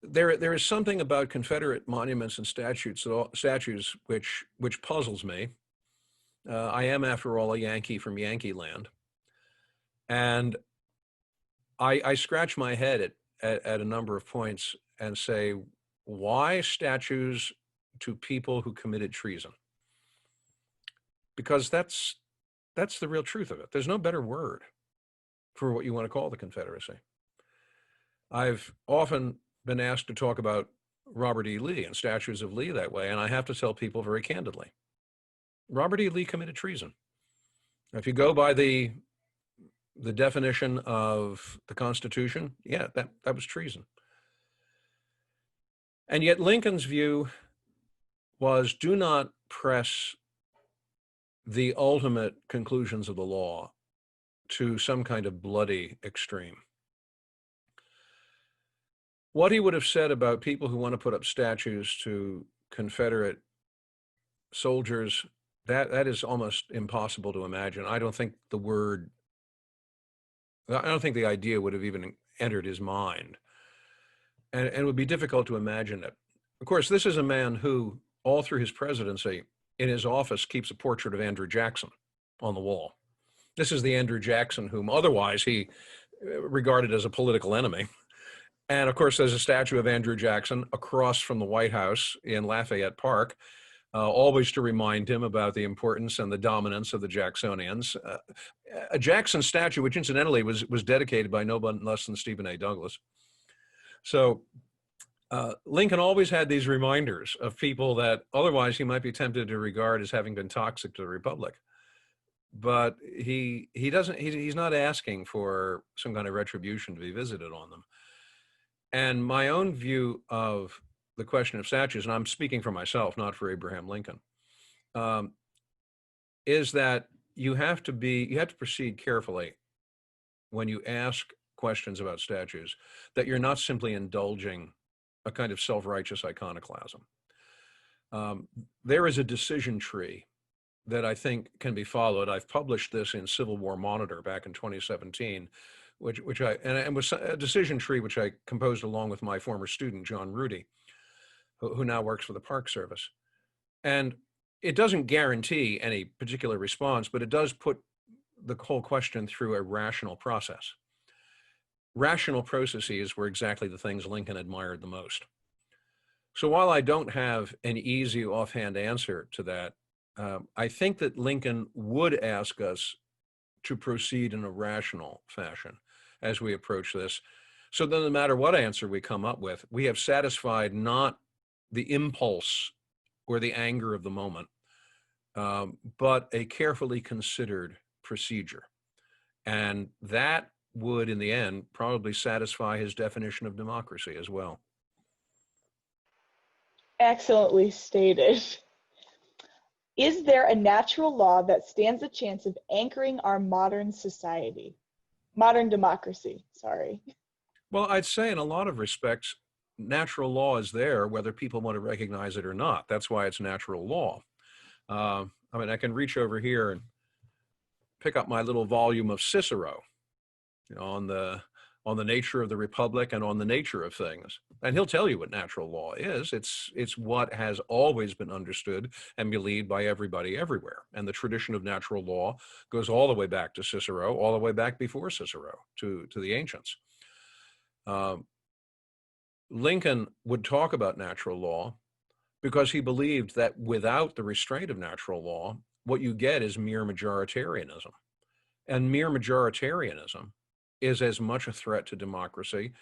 There is something about Confederate monuments and statues which puzzles me. I am, after all, a Yankee from Yankee land. And I scratch my head at a number of points and say, why statues to people who committed treason? Because that's the real truth of it. There's no better word for what you want to call the Confederacy. I've often been asked to talk about Robert E. Lee and statues of Lee that way, and I have to tell people very candidly, Robert E. Lee committed treason. If you go by the definition of the Constitution, yeah, that was treason. And yet Lincoln's view was, do not press the ultimate conclusions of the law to some kind of bloody extreme. What he would have said about people who want to put up statues to Confederate soldiers, that is almost impossible to imagine. I don't think the idea would have even entered his mind. And it would be difficult to imagine it. Of course, this is a man who, all through his presidency, in his office, keeps a portrait of Andrew Jackson on the wall. This is the Andrew Jackson whom otherwise he regarded as a political enemy. And of course, there's a statue of Andrew Jackson across from the White House in Lafayette Park, always to remind him about the importance and the dominance of the Jacksonians. A Jackson statue, which incidentally was dedicated by no one less than Stephen A. Douglas. So Lincoln always had these reminders of people that otherwise he might be tempted to regard as having been toxic to the Republic. But he's not asking for some kind of retribution to be visited on them. And my own view of the question of statues, and I'm speaking for myself, not for Abraham Lincoln, is that you have to proceed carefully when you ask questions about statues, that you're not simply indulging a kind of self-righteous iconoclasm. There is a decision tree that I think can be followed. I've published this in Civil War Monitor back in 2017, which was a decision tree which I composed along with my former student, John Rudy, who now works for the Park Service. And it doesn't guarantee any particular response, but it does put the whole question through a rational process. Rational processes were exactly the things Lincoln admired the most. So while I don't have an easy offhand answer to that, I think that Lincoln would ask us to proceed in a rational fashion as we approach this. So then no matter what answer we come up with, we have satisfied not the impulse or the anger of the moment, but a carefully considered procedure. And that would, in the end, probably satisfy his definition of democracy as well. Excellently stated. Is there a natural law that stands a chance of anchoring our modern society? Modern democracy, sorry. Well, I'd say in a lot of respects, natural law is there, whether people want to recognize it or not. That's why it's natural law. I mean, I can reach over here and pick up my little volume of Cicero, you know, on the nature of the Republic and on the nature of things. And he'll tell you what natural law is. It's what has always been understood and believed by everybody everywhere. And the tradition of natural law goes all the way back to Cicero, all the way back before Cicero to the ancients. Lincoln would talk about natural law because he believed that without the restraint of natural law, what you get is mere majoritarianism. And mere majoritarianism is as much a threat to democracy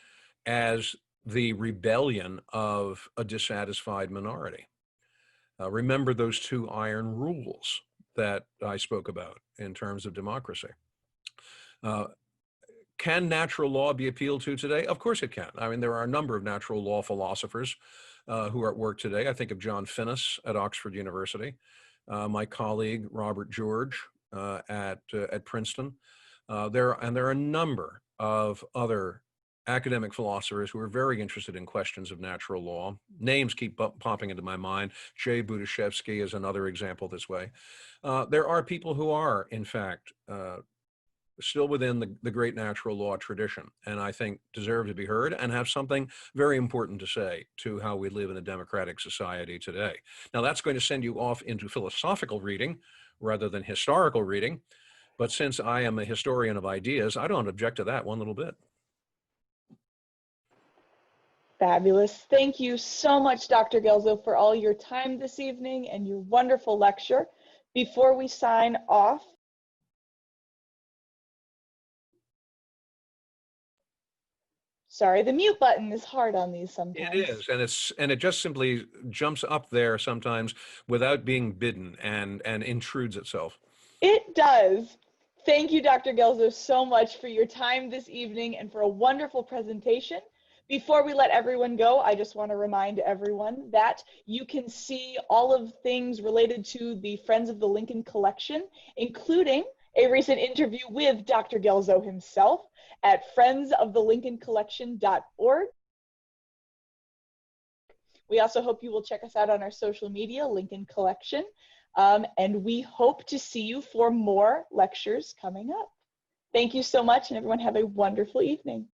as the rebellion of a dissatisfied minority. Remember those two iron rules that I spoke about in terms of democracy. Can natural law be appealed to today? Of course it can. I mean, there are a number of natural law philosophers who are at work today. I think of John Finnis at Oxford University, my colleague Robert George at Princeton. There are a number of other academic philosophers who are very interested in questions of natural law. Names keep popping into my mind. Jay Budiashevsky is another example this way. There are people who are, in fact, still within the great natural law tradition, and I think deserve to be heard and have something very important to say to how we live in a democratic society today. Now, that's going to send you off into philosophical reading rather than historical reading, but since I am a historian of ideas, I don't object to that one little bit. Fabulous. Thank you so much, Dr. Guelzo, for all your time this evening and your wonderful lecture. Before we sign off, sorry, the mute button is hard on these sometimes. It is, and it just simply jumps up there sometimes without being bidden and intrudes itself. It does. Thank you, Dr. Guelzo, so much for your time this evening and for a wonderful presentation. Before we let everyone go, I just want to remind everyone that you can see all of things related to the Friends of the Lincoln Collection, including a recent interview with Dr. Guelzo himself at friendsofthelincolncollection.org. We also hope you will check us out on our social media, Lincoln Collection, and we hope to see you for more lectures coming up. Thank you so much, and everyone have a wonderful evening.